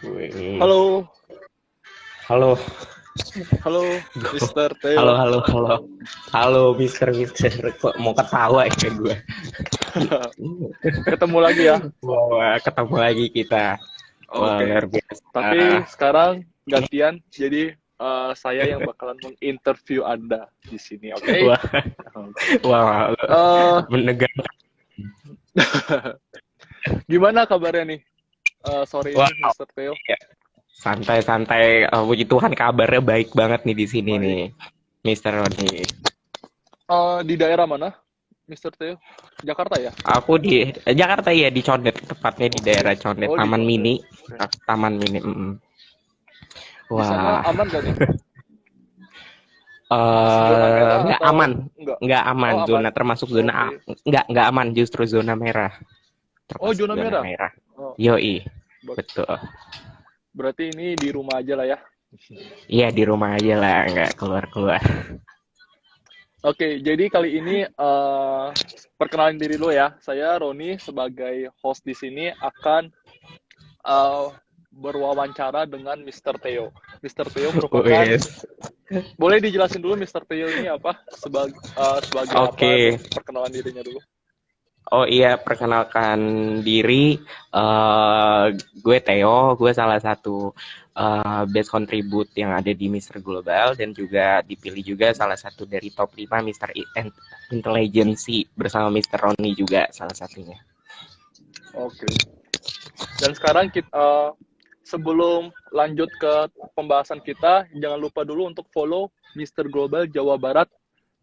Wih. Halo, Halo, halo, Mister halo, Theo. halo, halo, halo, Mister, kok mau ketawa ya gue? Ketemu lagi ya. Wah, ketemu lagi kita. Wah, Oke. luar biasa. Tapi sekarang gantian, jadi saya yang bakalan menginterview Anda di sini, oke? Wah, wah, Eh, menegangkan. Gimana kabarnya nih sore Wah, ini, Mister Theo? ya. Santai-santai. Puji Tuhan kabarnya baik banget nih di sini Baik. nih, Mister Roni. Di daerah mana, Mister Theo? Jakarta ya? Aku di Jakarta ya, di Condet, tepatnya di Oke. daerah Condet, Oh, di Taman Condet. Mini. Oke. Taman Mini. Di sana Wah, aman gak nih? Zona merah nggak aman, atau enggak? nggak aman, Oh, aman. zona termasuk zona A, Oke. nggak aman, justru zona merah, Oh, termasuk zona zona merah. merah. Oh, Yoi, ber- betul. berarti ini di rumah aja lah ya. Iya, di rumah aja lah, nggak keluar-keluar. Oke, jadi kali ini perkenalan diri dulu ya. Saya Roni sebagai host di sini akan eh, berwawancara dengan Mister Theo. Mister Theo merupakan, Wes. boleh dijelasin dulu Mister Theo ini apa? Sebagai apa Oke. dan perkenalan dirinya dulu. Oh iya, perkenalkan diri. eh gue Theo, gue salah satu best contribute yang ada di Mister Global dan juga dipilih juga salah satu dari top 5 Mister Intelligency bersama Mister Roni juga salah satunya. Oke. Dan sekarang sebelum lanjut ke pembahasan kita, jangan lupa dulu untuk follow Mister Global Jawa Barat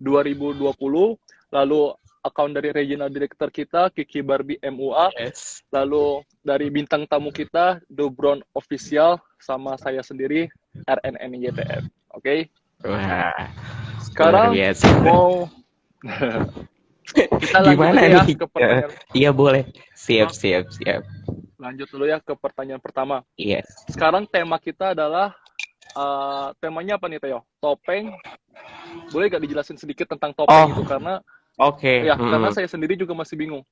2020, lalu account dari regional director kita Kiki Barbie MUA, Yes. lalu dari bintang tamu kita Dobron Official sama saya sendiri RNN YTF. Oke. Wah, luar Sekarang biasa. mau kita lanjut Gimana aja ya nih? ke pertanyaan. Iya boleh. Siap, siap, siap. Lanjut dulu ya ke pertanyaan pertama. Yes. Sekarang tema kita adalah temanya apa nih Teo? Topeng. Boleh gak dijelasin sedikit tentang topeng itu? Oh, Karena oke. ya karena saya sendiri juga masih bingung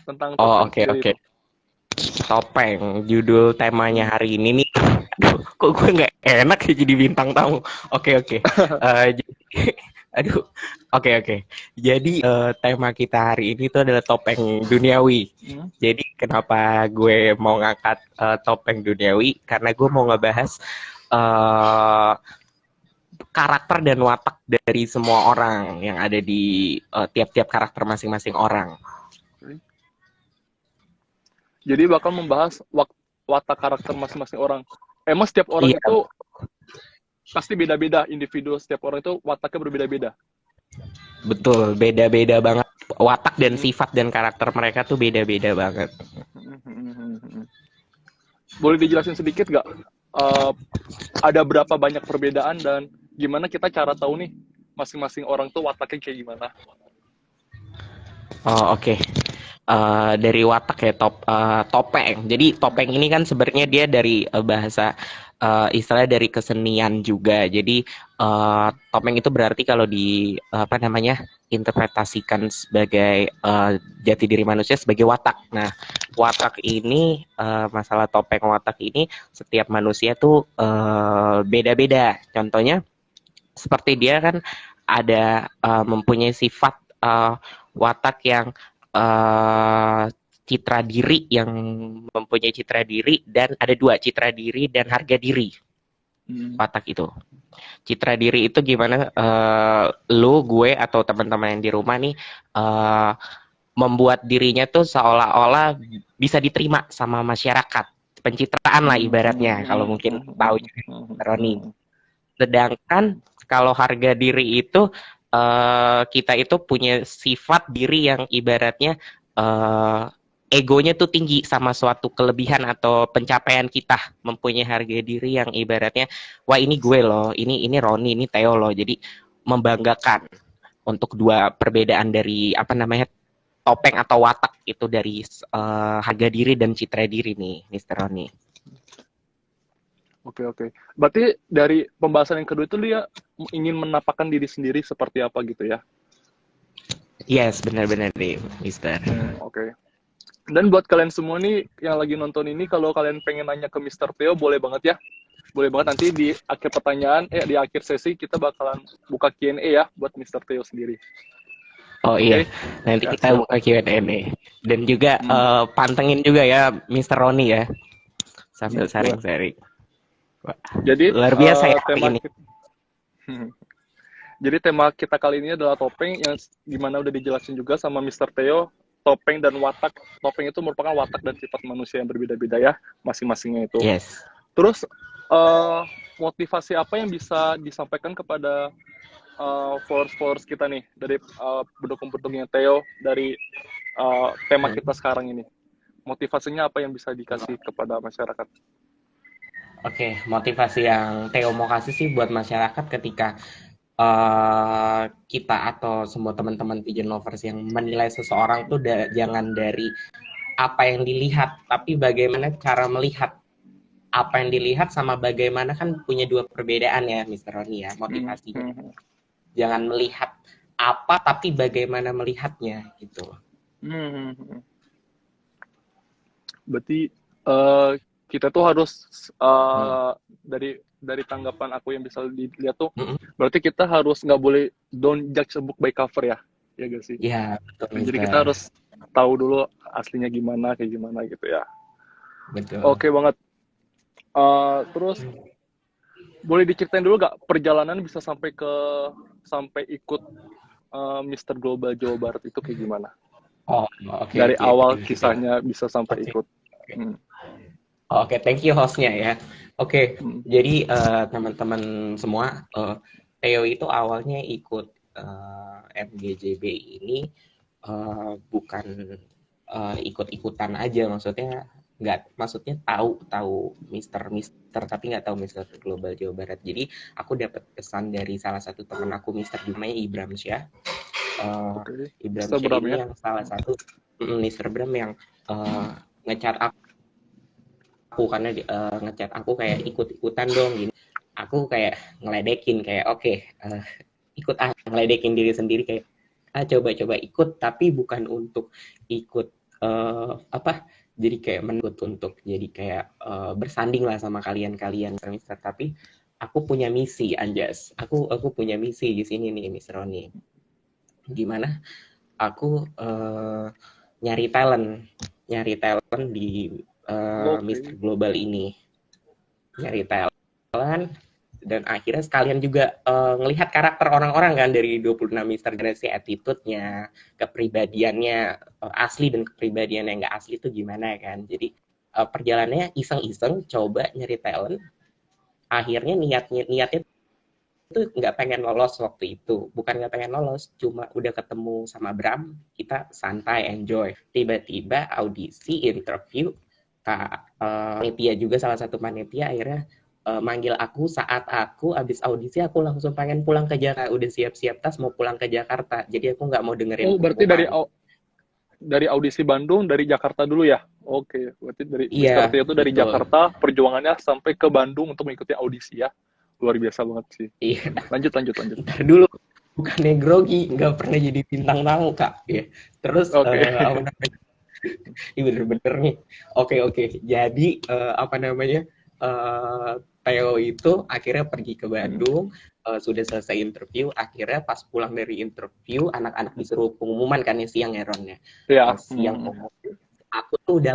tentang Oh, topeng oke, sendiri oke. itu. Topeng. Judul temanya Hmm. hari ini nih. Aduh, kok gue nggak enak ya jadi bintang tamu. Oke, oke. Aduh. Oke, oke. Jadi tema kita hari ini tuh adalah topeng duniawi. Hmm. Jadi kenapa gue mau ngangkat topeng duniawi? Karena gue mau ngebahas eh, karakter dan watak dari semua orang yang ada di tiap-tiap karakter masing-masing orang. Jadi bakal membahas watak karakter masing-masing orang. Emang setiap orang Iya, itu pasti beda-beda, individu setiap orang itu wataknya berbeda-beda. betul. Beda-beda banget. Watak dan Hmm. sifat dan karakter mereka tuh beda-beda banget. Boleh dijelasin sedikit gak? Ada berapa banyak perbedaan dan gimana kita cara tahu nih masing-masing orang tuh wataknya kayak gimana? Oh, oke. Dari watak ya, topeng. Jadi topeng ini kan sebenarnya dia dari bahasa istilah dari kesenian juga. Jadi topeng itu berarti kalau di apa namanya interpretasikan sebagai jati diri manusia sebagai watak. Nah, watak ini masalah topeng watak ini setiap manusia tuh beda-beda. Contohnya seperti dia kan ada mempunyai sifat watak yang uh, citra diri yang mempunyai citra diri dan ada dua citra diri dan harga diri watak itu. Citra diri itu gimana lu, gue atau teman-teman yang di rumah nih membuat dirinya tuh seolah-olah bisa diterima sama masyarakat. Pencitraan lah ibaratnya kalau mungkin tahu juga Roni. Sedangkan kalau harga diri itu kita itu punya sifat diri yang ibaratnya egonya tuh tinggi sama suatu kelebihan atau pencapaian kita, mempunyai harga diri yang ibaratnya wah ini gue loh, ini Roni, ini Theo loh. Jadi membanggakan untuk dua perbedaan dari apa namanya topeng atau watak itu dari harga diri dan citra diri nih, Mister Roni. Oke, oke. Berarti dari pembahasan yang kedua itu dia ingin menampakkan diri sendiri seperti apa gitu ya? Yes, benar-benar nih, Mister. Oke. Dan buat kalian semua nih yang lagi nonton ini, kalau kalian pengen nanya ke Mister Theo, boleh banget ya. Boleh banget, nanti di akhir pertanyaan, di akhir sesi kita bakalan buka Q&A ya buat Mister Theo sendiri. Oh Oke? iya, nanti Ya, kita buka silakan. Q&A nih. Dan juga pantengin juga ya Mister Roni ya, sambil Boleh. sharing-sharing. Wah, Jadi luar biasa ya hari tema ini. kita, jadi tema kita kali ini adalah topeng yang gimana udah dijelasin juga sama Mister Theo. Topeng dan watak. Topeng itu merupakan watak dan sifat manusia yang berbeda-beda ya, masing-masingnya itu. Yes. Terus motivasi apa yang bisa disampaikan kepada followers kita nih dari pendukung-pendukungnya Theo dari tema kita sekarang ini? Motivasinya apa yang bisa dikasih kepada masyarakat? Oke, motivasi yang Theo mau kasih sih buat masyarakat ketika kita atau semua teman-teman pigeon lovers yang menilai seseorang tuh jangan dari apa yang dilihat, tapi bagaimana cara melihat apa yang dilihat sama bagaimana kan punya dua perbedaan ya, Mister Roni ya, motivasinya. Jangan melihat apa, tapi bagaimana melihatnya gitu. Berarti kita tuh harus dari tanggapan aku yang bisa dilihat tuh, berarti kita harus nggak boleh don't judge a book by cover ya, ya gak sih? Ya, betul, Jadi Mister. kita harus tahu dulu aslinya gimana, kayak gimana gitu ya. Betul. Oke banget. Terus boleh diceritain dulu gak perjalanan bisa sampai ikut Mr. Global Jawa Barat itu kayak gimana? Oh, oke, Dari oke. awal Thank you, thank you. kisahnya bisa sampai Oke. ikut. Oke, thank you hostnya ya. Oke, jadi teman-teman semua, Theo itu awalnya ikut MGJB ini bukan ikut-ikutan aja, maksudnya tahu Mister tapi nggak tahu Mister Global Jawa Barat. Jadi aku dapat pesan dari salah satu teman aku, Mister namanya Ibram Syah. Ibram Syah ini yang salah satu Mister Bram yang ngechat aku karena ngechat aku kayak ikut-ikutan dong gini. Aku kayak ngeledekin kayak oke, ikut ngeledekin diri sendiri kayak coba-coba ikut, tapi bukan untuk ikut jadi kayak menurut untuk jadi kayak bersanding lah sama kalian Mister, tapi aku punya misi, Anjas. Aku punya misi di sini nih, Mister Roni. Gimana? Aku nyari talent di Mister Global ini. Nyari talent, dan akhirnya sekalian juga ngelihat karakter orang-orang kan dari 26 Mister Generasi, attitude-nya, kepribadiannya asli dan kepribadian yang nggak asli itu gimana kan. Jadi perjalanannya iseng-iseng coba nyari talent. Akhirnya niatnya itu nggak pengen lolos waktu itu, bukan nggak pengen lolos, cuma udah ketemu sama Bram, kita santai enjoy, tiba-tiba audisi interview, panitia juga salah satu panitia akhirnya manggil aku saat aku abis audisi. Aku langsung pengen pulang ke Jakarta, udah siap-siap tas mau pulang ke Jakarta, jadi aku nggak mau dengerin Berarti pengumuman. dari audisi Bandung dari Jakarta dulu ya? Oke, berarti dari Mister Iya, Theo itu dari betul. Jakarta perjuangannya sampai ke Bandung untuk mengikuti audisi ya. Luar biasa banget sih. Iya, Lanjut. ntar dulu, bukannya grogi, nggak pernah jadi bintang tamu kak ya. Terus apa namanya, ini bener-bener nih. Oke. Jadi apa namanya, Theo itu akhirnya pergi ke Bandung, sudah selesai interview. Akhirnya pas pulang dari interview, anak-anak disuruh pengumuman kan ya, siang ya Ron ya. Siang pengumuman, aku tuh udah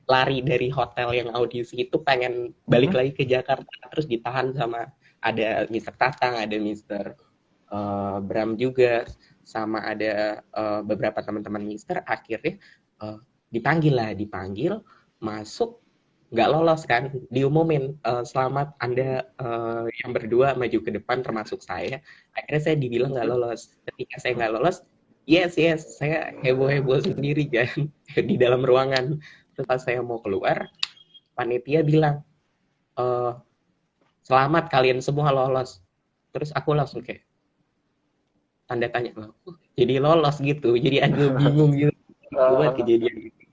lari dari hotel yang audisi itu, pengen balik lagi ke Jakarta, terus ditahan sama ada Mister Tatang, ada Mister Bram juga, sama ada beberapa teman-teman Mister. Akhirnya dipanggil masuk, nggak lolos kan, diumumin selamat Anda yang berdua maju ke depan termasuk saya. Akhirnya saya dibilang nggak lolos. Ketika saya nggak lolos, yes, saya heboh sendiri kan di dalam ruangan. Terus pas saya mau keluar, panitia bilang selamat kalian semua lolos. Terus aku langsung kayak tanda tanya, jadi lolos gitu, jadi agak bingung gitu buat kejadian gitu.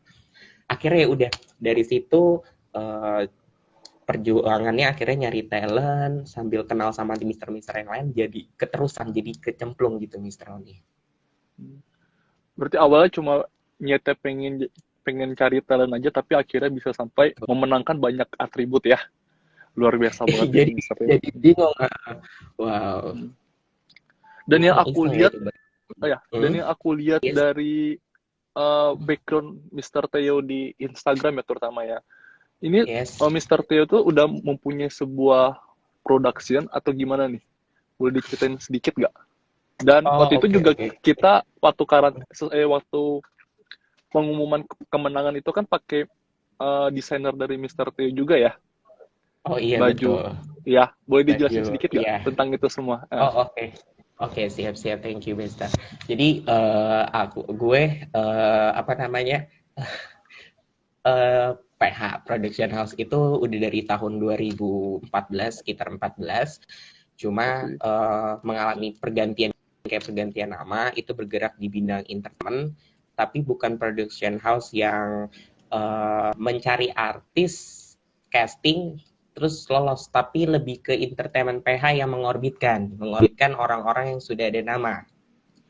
Akhirnya ya udah, dari situ perjuangannya akhirnya nyari talent sambil kenal sama mister-mister yang lain, jadi keterusan, jadi kecemplung gitu Mister Oni. Berarti awalnya cuma niatnya pengen pengen cari talent aja, tapi akhirnya bisa sampai memenangkan banyak atribut ya. Luar biasa banget itu jadi Mister Teo. jadi bingung. Wow. Hmm. Dan yang aku Iseng ya lihat, itu. dan yang aku lihat Yes. dari background Mister Teo di Instagram ya terutama ya. Ini Yes. Mister Teo tuh udah mempunyai sebuah production atau gimana nih? Boleh diceritain sedikit nggak? Dan Oh, waktu itu oke, juga oke. kita waktu pengumuman kemenangan itu kan pakai desainer dari Mister Teo juga ya, Oh iya baju. betul. Ya, boleh dijelasin Baju. sedikit nggak Iya. tentang itu semua? Oh, oke. Oke, siap-siap. Thank you, Besta. Jadi gue apa namanya? PH Production House itu udah dari tahun 2014, sekitar 14. Cuma Oke. mengalami pergantian nama, itu bergerak di bidang entertainment, tapi bukan production house yang mencari artis, casting, terus lolos, tapi lebih ke entertainment PH yang mengorbitkan orang-orang yang sudah ada nama,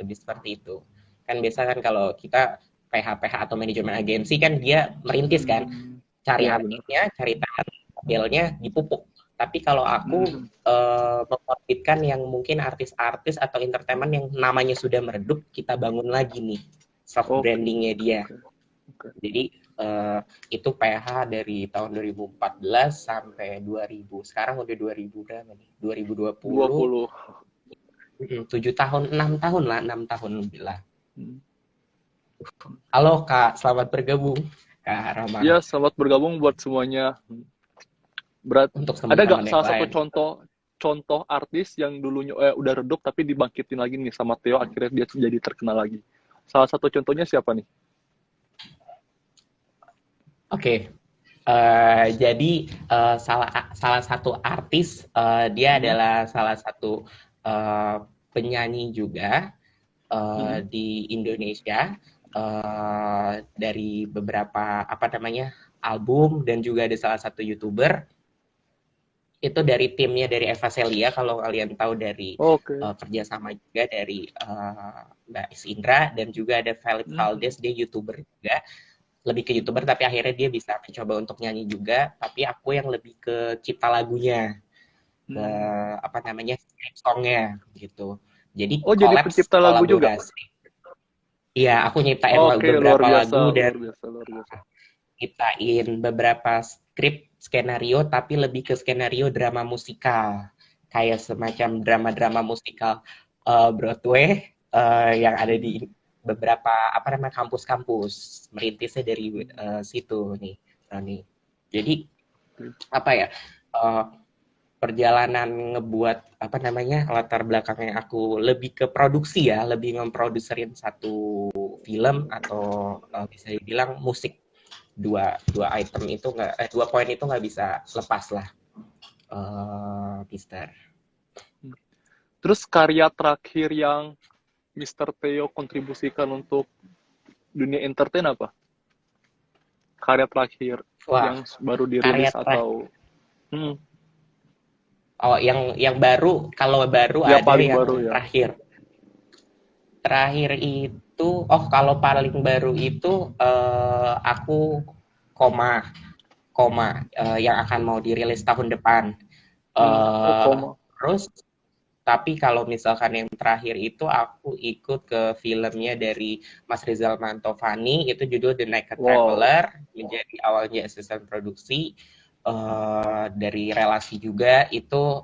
lebih seperti itu. Kan biasa kan kalau kita PH atau manajemen agensi kan dia merintis kan, Hmm, cari ya benar. artisnya, cari talent, modelnya dipupuk. Tapi kalau aku Hmm, mengorbitkan yang mungkin artis-artis atau entertainment yang namanya sudah meredup, kita bangun lagi nih soft oke, brandingnya dia. oke, oke. Jadi itu PH dari tahun 2014 sampai 2000. Sekarang udah 2000 berapa nih? 2020. 20. 7 tahun, 6 tahun lah, 6 tahun lebih lah. Hmm. Halo Kak, selamat bergabung Kak Rama. Ya, selamat bergabung buat semuanya. Untuk Ada teman-teman gak yang salah satu lain. contoh artis yang dulunya udah redup tapi dibangkitin lagi nih sama Theo, akhirnya dia jadi terkenal lagi? Salah satu contohnya siapa nih? Oke, jadi salah satu artis, dia Hmm, adalah salah satu penyanyi juga hmm, di Indonesia, dari beberapa apa namanya album, dan juga ada salah satu youtuber itu dari timnya dari Eva Celia, kalau kalian tahu, dari oke. kerjasama juga dari Mbak Indra, dan juga ada Felix Hmm, Valdez, dia youtuber juga, lebih ke youtuber tapi akhirnya dia bisa mencoba untuk nyanyi juga, tapi aku yang lebih ke cipta lagunya, ke hmm. apa namanya script songnya gitu, jadi Oh, jadi pencipta lagu juga? kolaborasi. Iya, aku nyiptain Oke, luar beberapa biasa, lagu dan luar biasa, luar biasa. nyiptain beberapa skrip skenario, tapi lebih ke skenario drama musikal, kayak semacam drama-drama musikal Broadway, yang ada di beberapa apa namanya kampus-kampus, merintisnya dari situ nih Roni. Jadi apa ya, eh, perjalanan ngebuat apa namanya latar belakangnya aku lebih ke produksi ya, lebih memproduserin satu film, atau bisa dibilang musik. Dua item itu nggak, dua poin itu nggak bisa lepas lah, Mister. Terus karya terakhir yang Mister Theo kontribusikan untuk dunia entertain apa? Karya terakhir Wah, yang baru karya dirilis terakhir. atau Oh, yang baru, kalau baru ya ada paling yang baru ya. terakhir. Terakhir itu, oh kalau paling baru itu aku koma koma yang akan mau dirilis tahun depan. Oh, Eh koma. Terus, tapi kalau misalkan yang terakhir itu aku ikut ke filmnya dari Mas Rizal Mantovani, itu judul The Naked Wow. Traveler, menjadi awalnya asisten produksi, dari relasi juga itu,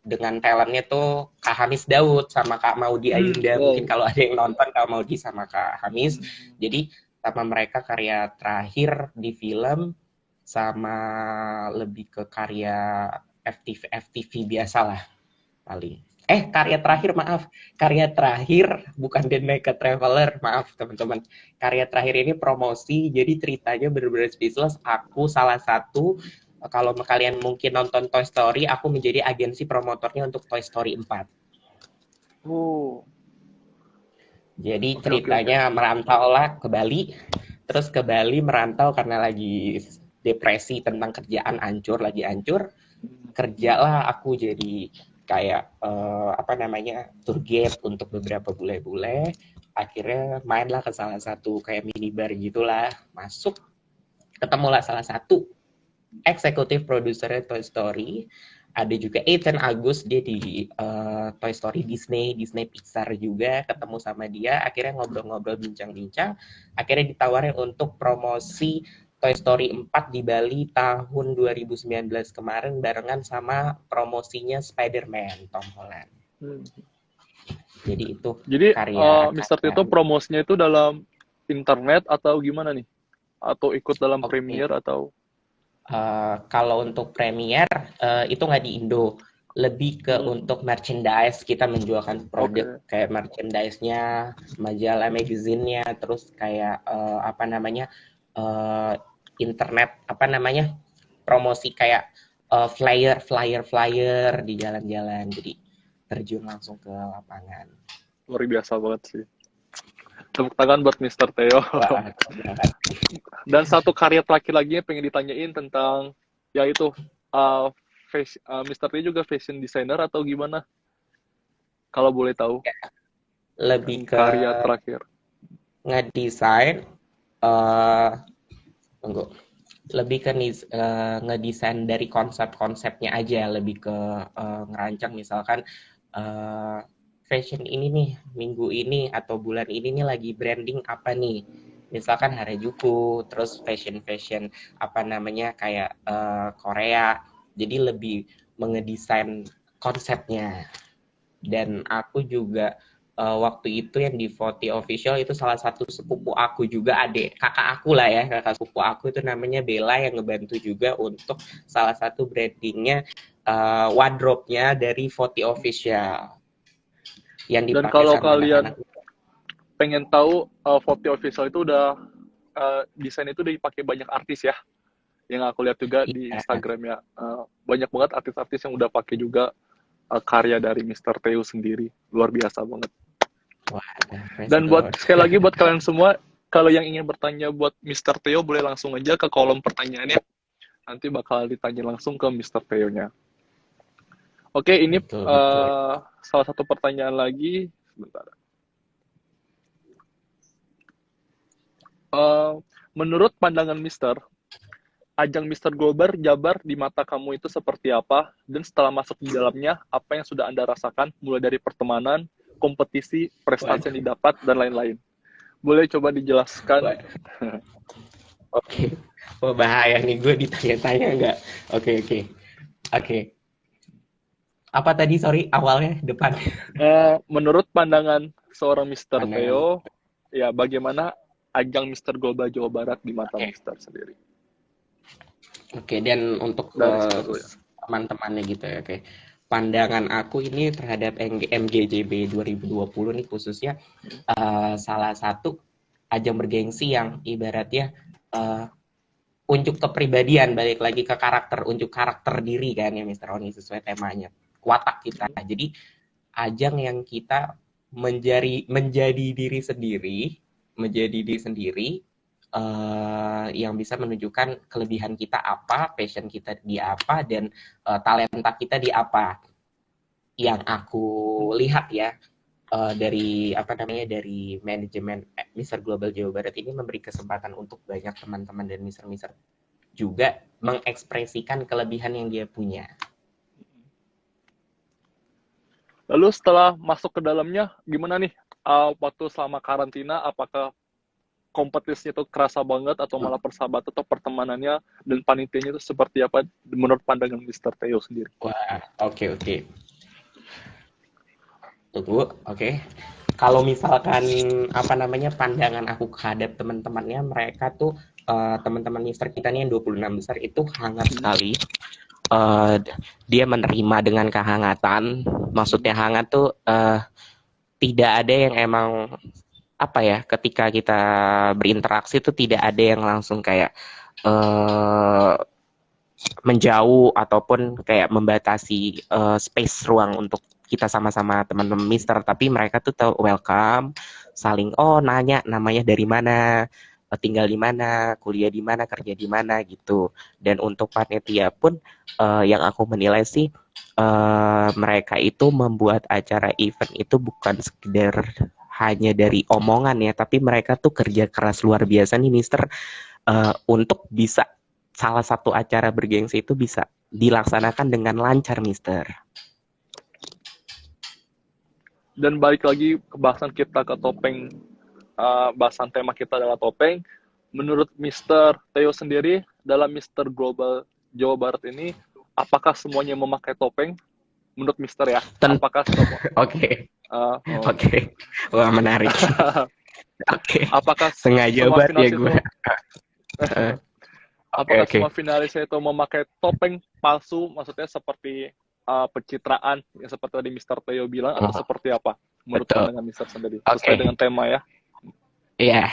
dengan talentnya tuh Kak Hamis Daud sama Kak Maudi Ayunda. Mungkin Wow. kalau ada yang nonton Kak Maudi sama Kak Hamis. Jadi sama mereka karya terakhir di film, sama lebih ke karya FTV biasa lah paling. Karya terakhir, maaf. Karya terakhir bukan The Naked Traveler, maaf teman-teman. Karya terakhir ini promosi, jadi ceritanya benar-benar speechless. Aku salah satu, kalau kalian mungkin nonton Toy Story, aku menjadi agensi promotornya untuk Toy Story 4. Oh. Jadi Oke, oke, oke. ceritanya merantau lah ke Bali, terus ke Bali merantau karena lagi depresi tentang kerjaan, lagi hancur. Kerjalah aku jadi kayak apa namanya tour guide untuk beberapa bule-bule, akhirnya mainlah ke salah satu kayak minibar gitulah, masuk, ketemulah salah satu eksekutif produsernya Toy Story. Ada juga Ethan Agus, dia di Toy Story Disney Pixar juga, ketemu sama dia, akhirnya ngobrol-ngobrol, bincang-bincang, akhirnya ditawarin untuk promosi Toy Story 4 di Bali tahun 2019 kemarin barengan sama promosinya Spider-Man Tom Holland. Jadi itu Jadi karya Mr. Tito promosinya itu dalam internet atau gimana nih? Atau ikut dalam Premiere atau? Kalau untuk Premiere itu nggak di Indo, lebih ke untuk merchandise. Kita menjualkan produk kayak merchandise-nya, majalah, magazine-nya, terus kayak apa namanya internet, apa namanya promosi kayak flyer di jalan-jalan. Jadi terjun langsung ke lapangan. Luar biasa banget sih. Tepuk tangan buat Mr. Theo. Wah, dan satu karya terakhir lagi yang pengen ditanyain tentang, yaitu Mr. Theo juga fashion designer atau gimana? Kalau boleh tahu. Lebih ke karya terakhir. Ngedesain, lebih ke ngedesain dari konsep-konsepnya aja, lebih ke ngerancang misalkan fashion ini nih minggu ini atau bulan ini nih lagi branding apa nih, misalkan Harajuku, terus fashion apa namanya kayak Korea, jadi lebih mengedesain konsepnya. Dan aku juga waktu itu yang di Voti Official itu salah satu sepupu aku juga, adik kakak aku lah ya, kakak sepupu aku itu namanya Bella yang ngebantu juga untuk salah satu brandingnya wardrobe-nya dari Voti Official yang dipakai. Dan kalau sama kalian anak-anak pengen tahu, Voti Official itu udah desain itu udah dipakai banyak artis ya. Yang aku lihat juga di Instagramnya, banyak banget artis-artis yang udah pakai juga karya dari Mr. Theo sendiri. Luar biasa banget. Wah, dan buat sekali lagi buat kalian semua, kalau yang ingin bertanya buat Mr. Theo boleh langsung aja ke kolom pertanyaannya. Nanti bakal ditanya langsung ke Mr. Theo-nya. Oke, ini betul. Salah satu pertanyaan lagi. Sebentar. Menurut pandangan Mister, ajang Mr. Global Jabar di mata kamu itu seperti apa? Dan setelah masuk di dalamnya, apa yang sudah Anda rasakan? Mulai dari pertemanan, kompetisi, prestasi yang didapat, dan lain-lain. Boleh coba dijelaskan? Oke. Oh, bahaya nih gue ditanya-tanya nggak? Oke. Apa tadi, sorry, awalnya, depan? Menurut pandangan seorang Mr. Theo, ya bagaimana ajang Mr. Global Jawa Barat di mata Mr. sendiri? Oke, dan untuk teman-temannya gitu ya, oke. Pandangan aku ini terhadap MGJB 2020 nih khususnya salah satu ajang bergengsi yang ibaratnya unjuk kepribadian, balik lagi ke karakter, unjuk karakter diri kan ya Mr. Oni sesuai temanya, watak kita. Jadi ajang yang kita menjadi diri sendiri, yang bisa menunjukkan kelebihan kita apa, passion kita di apa, dan talenta kita di apa. Yang aku lihat ya dari dari manajemen Mr. Global Jawa Barat ini memberi kesempatan untuk banyak teman-teman dan Mr. juga mengekspresikan kelebihan yang dia punya. Lalu setelah masuk ke dalamnya, gimana nih waktu selama karantina? Apakah kompetisinya itu kerasa banget atau malah persahabatan atau pertemanannya dan panitianya itu seperti apa menurut pandangan Mr. Theo sendiri? Wah, oke. Tunggu, oke. Kalau misalkan pandangan aku terhadap teman-temannya, mereka tuh teman-teman Mister kita nih yang 26 besar itu hangat sekali. Dia menerima dengan kehangatan. Maksudnya hangat tuh tidak ada yang emang ketika kita berinteraksi tuh tidak ada yang langsung kayak menjauh ataupun kayak membatasi space ruang untuk kita sama-sama teman-teman Mister, tapi mereka tuh tahu welcome, saling nanya namanya dari mana, tinggal di mana, kuliah di mana, kerja di mana gitu. Dan untuk panitia pun yang aku menilai sih mereka itu membuat acara event itu bukan sekedar hanya dari omongan ya, tapi mereka tuh kerja keras luar biasa nih Mister, untuk bisa salah satu acara bergengsi itu bisa dilaksanakan dengan lancar Mister. Dan balik lagi ke bahasan kita ke topeng, bahasan tema kita adalah topeng. Menurut Mr. Theo sendiri, dalam Mr. Global Jawa Barat ini, apakah semuanya memakai topeng? Menurut Mister ya, apakah semua? Oke. Oh. Oke. Wah, menarik. Oke. Apakah sengaja semua banget ya finalis gue. itu, apakah Oke. semua finalis itu memakai topeng palsu? Maksudnya seperti pencitraan yang seperti tadi Mister Theo bilang, atau seperti apa? Menurut Betul. pandangan Mister sendiri, Oke. sesuai dengan tema ya. Iya.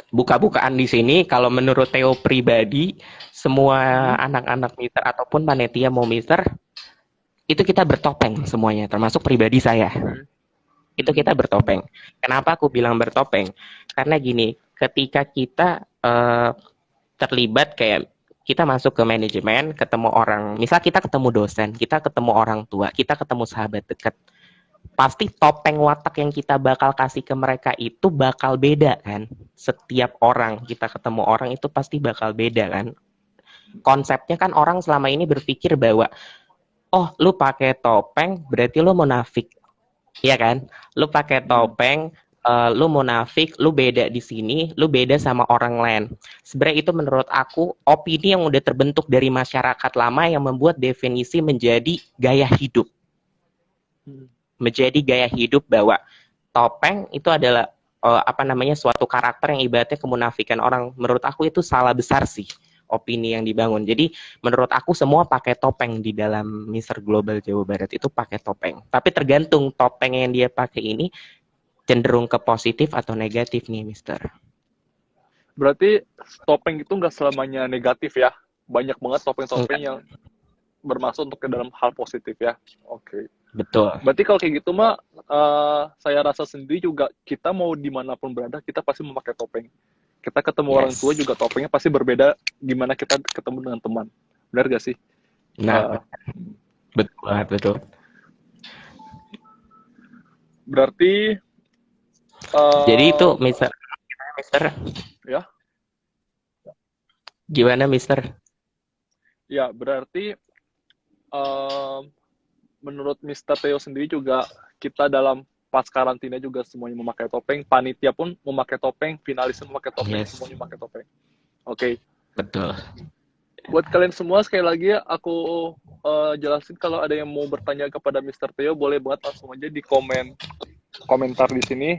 Buka-bukaan di sini, kalau menurut Theo pribadi, semua anak-anak Mister ataupun panitia mau Mister, itu kita bertopeng semuanya, termasuk pribadi saya. Itu kita bertopeng. Kenapa aku bilang bertopeng? Karena gini, ketika kita terlibat, kayak kita masuk ke manajemen, ketemu orang, misal kita ketemu dosen, kita ketemu orang tua, kita ketemu sahabat dekat, pasti topeng watak yang kita bakal kasih ke mereka itu bakal beda kan. Setiap orang kita ketemu orang itu pasti bakal beda kan. Konsepnya kan orang selama ini berpikir bahwa, oh lu pakai topeng berarti lu munafik, iya kan? Lu pakai topeng, lu munafik, lu beda di sini, lu beda sama orang lain. Sebenarnya itu menurut aku opini yang udah terbentuk dari masyarakat lama yang membuat definisi menjadi gaya hidup. Menjadi gaya hidup bahwa topeng itu adalah suatu karakter yang ibaratnya kemunafikan orang. Menurut aku itu salah besar sih opini yang dibangun. Jadi menurut aku semua pakai topeng di dalam Mister Global Jawa Barat itu pakai topeng. Tapi tergantung topeng yang dia pakai ini cenderung ke positif atau negatif nih, Mister. Berarti topeng itu nggak selamanya negatif ya. Banyak banget topeng-topeng yang bermaksud untuk ke dalam hal positif ya. Oke. Betul. Berarti kalau kayak gitu mah, saya rasa sendiri juga kita mau dimanapun berada, kita pasti memakai topeng. Kita ketemu orang tua juga topengnya pasti berbeda gimana kita ketemu dengan teman. Benar gak sih? Nah, betul banget, betul. Berarti jadi itu Mister ya. Gimana Mister? Ya, berarti menurut Mister Theo sendiri juga kita dalam pas karantina juga semuanya memakai topeng, panitia pun memakai topeng, finalis memakai topeng, semuanya memakai topeng. Oke. Betul. Buat kalian semua, sekali lagi aku jelasin, kalau ada yang mau bertanya kepada Mister Theo, boleh banget langsung aja di komentar di sini.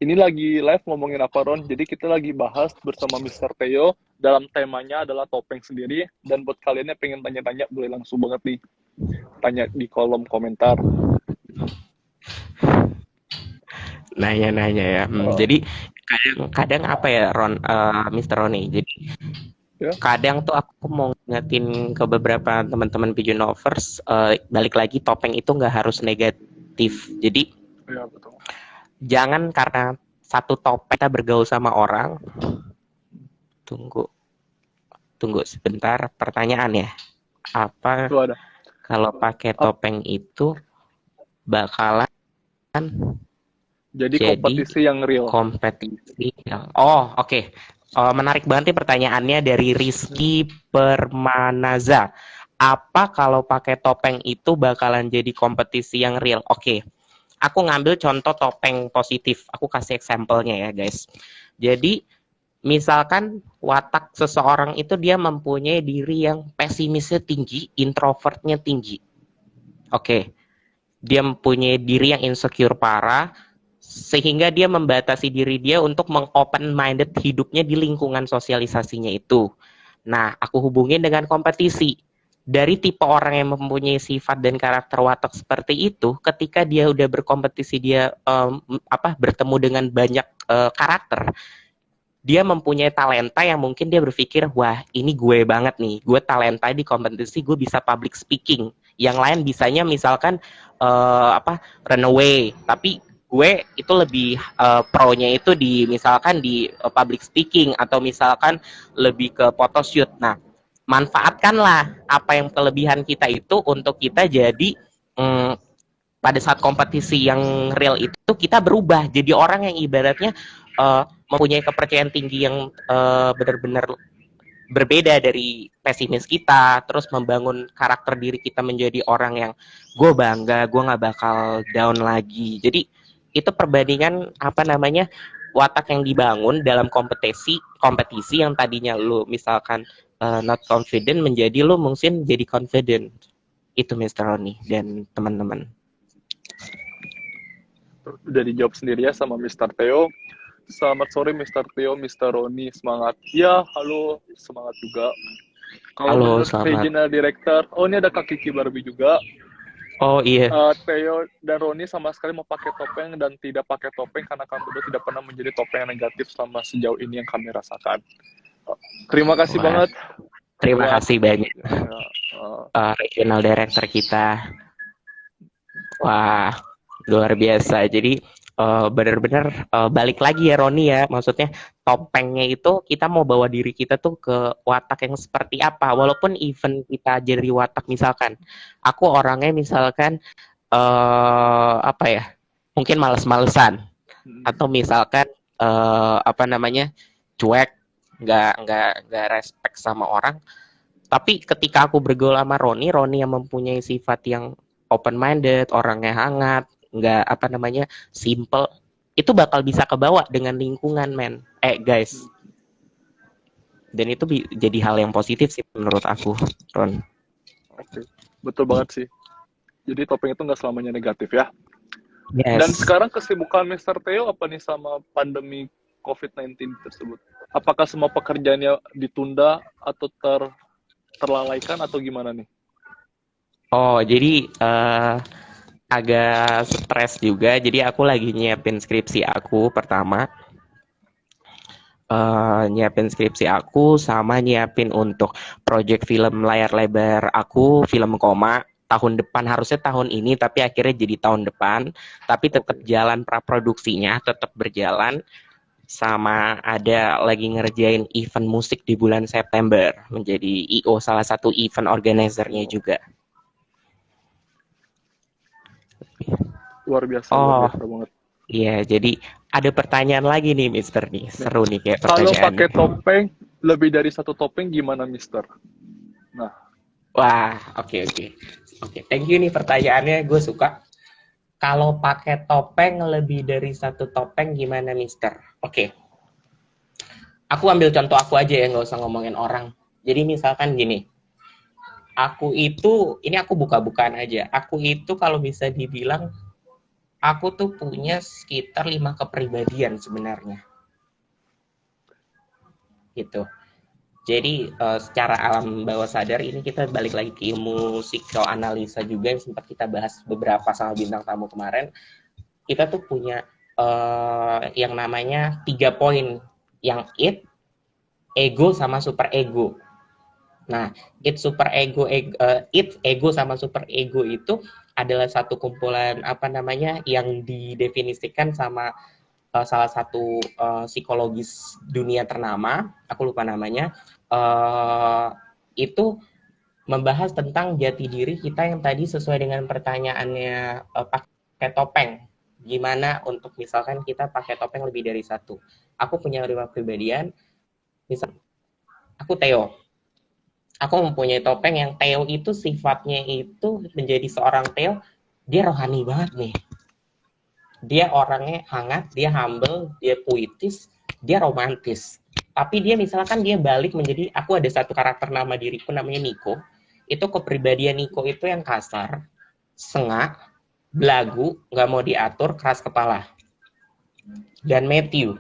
Ini lagi live ngomongin apa, Ron? Jadi kita lagi bahas bersama Mister Theo, dalam temanya adalah topeng sendiri. Dan buat kalian yang pengen tanya-tanya, boleh langsung banget nih tanya di kolom komentar. Nanya-nanya ya. Jadi kadang apa ya, Ron, Mister Roni. Jadi kadang tuh aku mau ngingetin ke beberapa teman-teman Pigeon Lovers, balik lagi topeng itu nggak harus negatif. Jadi betul. Jangan karena satu topeng kita bergaul sama orang. Tunggu sebentar, pertanyaan ya. Apa kalau pakai topeng itu bakalan jadi kompetisi yang real? Kompetisi yang oke. Menarik banget nih pertanyaannya dari Rizky Permanaza. Apa kalau pakai topeng itu bakalan jadi kompetisi yang real? Oke. Aku ngambil contoh topeng positif. Aku kasih example-nya ya, guys. Jadi, misalkan watak seseorang itu dia mempunyai diri yang pesimisnya tinggi, introvertnya tinggi. Oke. Dia mempunyai diri yang insecure parah, sehingga dia membatasi diri dia untuk meng-open-minded hidupnya di lingkungan sosialisasinya itu. Nah, aku hubungin dengan kompetisi. Dari tipe orang yang mempunyai sifat dan karakter watak seperti itu, ketika dia udah berkompetisi, dia bertemu dengan banyak karakter, dia mempunyai talenta yang mungkin dia berpikir, wah ini gue banget nih, gue talenta di kompetisi, gue bisa public speaking. Yang lain bisanya misalkan runaway, tapi gue itu lebih pro-nya itu di misalkan di public speaking, atau misalkan lebih ke photoshoot. Nah, manfaatkanlah apa yang kelebihan kita itu untuk kita jadi pada saat kompetisi yang real itu kita berubah jadi orang yang ibaratnya mempunyai kepercayaan tinggi yang benar-benar berbeda dari pesimis kita, terus membangun karakter diri kita menjadi orang yang gue bangga, gue nggak bakal down lagi. Jadi itu perbandingan apa namanya watak yang dibangun dalam kompetisi yang tadinya lu misalkan not confident menjadi lu mungkin jadi confident. Itu Mr. Roni dan teman-teman. Udah dijawab sendiri ya sama Mr. Theo. Selamat sore Mr. Theo, Mr. Roni, semangat. Ya, halo, semangat juga. Kalau Halo, menurut selamat. regional director, oh ini ada Kak Kiki Barbie juga. Oh iya. Theo dan Roni sama sekali mau pakai topeng dan tidak pakai topeng karena kami berdua tidak pernah menjadi topeng yang negatif selama sejauh ini yang kami rasakan. Terima kasih Wah, banget. terima kasih banyak Ya, regional director kita. Wah, luar biasa. Jadi benar-benar balik lagi ya Roni ya. Maksudnya topengnya itu kita mau bawa diri kita tuh ke watak yang seperti apa. Walaupun event kita jadi watak misalkan. Aku orangnya misalkan apa ya? Mungkin males-malesan atau misalkan apa namanya? Cuek, nggak respect sama orang. Tapi ketika aku bergaul sama Roni yang mempunyai sifat yang open minded, orangnya hangat, nggak apa namanya simple, itu bakal bisa kebawa dengan lingkungan guys. Dan itu jadi hal yang positif sih menurut aku, Ron. Oke, betul banget sih. Jadi topeng itu nggak selamanya negatif ya. Yes. Dan sekarang kesibukan Mr. Theo apa nih sama pandemi COVID-19 tersebut? Apakah semua pekerjaannya ditunda atau terlalaikan atau gimana nih? Oh, jadi agak stres juga. Jadi aku lagi nyiapin skripsi aku pertama. Nyiapin skripsi aku sama nyiapin untuk project film layar lebar aku, film koma. Tahun depan, harusnya tahun ini tapi akhirnya jadi tahun depan, tapi tetap jalan praproduksinya, tetap berjalan. Sama ada lagi ngerjain event musik di bulan September, menjadi IO salah satu event organizer-nya juga. Luar biasa banget. Iya, jadi ada pertanyaan lagi nih Mister nih, seru nih kayak pertanyaan. Kalau pakai topeng, lebih dari satu topeng gimana Mister? Nah. Wah, oke. Thank you nih pertanyaannya, gue suka. Kalau pakai topeng lebih dari satu topeng gimana Mister? Oke. Aku ambil contoh aku aja ya, nggak usah ngomongin orang. Jadi misalkan gini, ini aku buka-bukaan aja. Aku itu kalau bisa dibilang, aku tuh punya sekitar 5 kepribadian sebenarnya. Gitu. Jadi secara alam bawah sadar ini kita balik lagi ke ilmu psikoanalisa juga yang sempat kita bahas beberapa sama bintang tamu kemarin. Kita tuh punya yang namanya 3 poin, yang id, ego sama super ego. Nah, id ego sama super ego itu adalah satu kumpulan apa namanya yang didefinisikan sama salah satu psikologis dunia ternama, aku lupa namanya, itu membahas tentang jati diri kita yang tadi sesuai dengan pertanyaannya pakai topeng. Gimana untuk misalkan kita pakai topeng lebih dari satu. Aku punya 5 kepribadian, misal aku Theo. Aku mempunyai topeng yang Theo itu sifatnya itu menjadi seorang Theo, dia rohani banget nih. Dia orangnya hangat, dia humble, dia puitis, dia romantis. Tapi dia misalkan dia balik menjadi, aku ada satu karakter nama diriku namanya Nico. Itu kepribadian Nico itu yang kasar, sengak, belagu, nggak mau diatur, keras kepala. Dan Matthew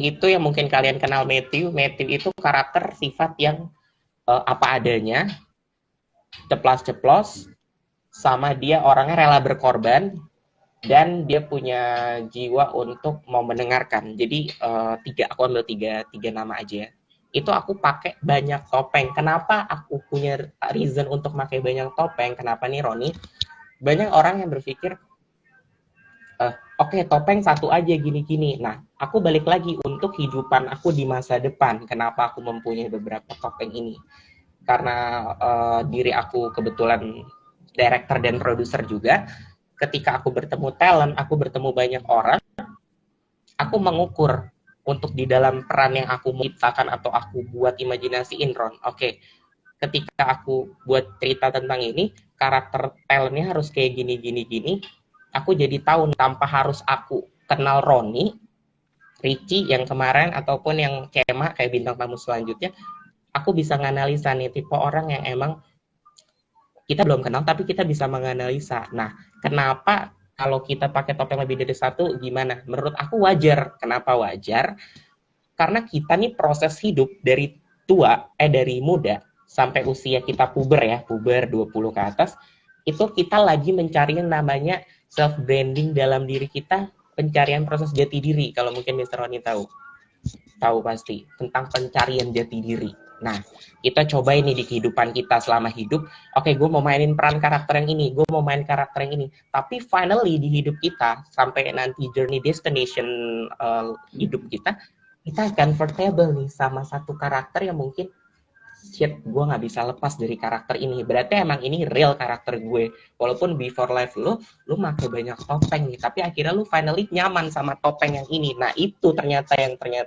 itu yang mungkin kalian kenal Matthew itu karakter sifat yang apa adanya, ceplas-ceplos, sama dia orangnya rela berkorban, dan dia punya jiwa untuk mau mendengarkan. Jadi aku ambil tiga nama aja. Itu aku pakai banyak topeng. Kenapa aku punya reason untuk pakai banyak topeng? Kenapa nih Roni? Banyak orang yang berpikir, oke, topeng satu aja gini-gini. Nah, aku balik lagi untuk kehidupan aku di masa depan. Kenapa aku mempunyai beberapa topeng ini? Karena diri aku kebetulan director dan produser juga. Ketika aku bertemu talent, aku bertemu banyak orang, aku mengukur untuk di dalam peran yang aku menciptakan atau aku buat imajinasiin, Ron. Oke, ketika aku buat cerita tentang ini, karakter talentnya harus kayak gini, gini, gini. Aku jadi tahu tanpa harus aku kenal Roni, Richie yang kemarin, ataupun yang Kema, kayak bintang tamu selanjutnya, aku bisa nganalisa nih tipe orang yang emang kita belum kenal tapi kita bisa menganalisa. Nah, kenapa kalau kita pakai topeng lebih dari satu gimana? Menurut aku wajar. Kenapa wajar? Karena kita nih proses hidup dari dari muda sampai usia kita puber ya, puber 20 ke atas, itu kita lagi mencari yang namanya self branding dalam diri kita, pencarian proses jati diri. Kalau mungkin Mister Roni tahu pasti tentang pencarian jati diri. Nah, kita coba ini di kehidupan kita selama hidup. Oke, gue mau mainin peran karakter yang ini, gue mau main karakter yang ini. Tapi finally di hidup kita, sampai nanti journey destination hidup kita comfortable nih sama satu karakter yang mungkin shit, gue nggak bisa lepas dari karakter ini. Berarti emang ini real karakter gue. Walaupun before life lu pakai banyak topeng nih, tapi akhirnya lu finally nyaman sama topeng yang ini. Nah itu ternyata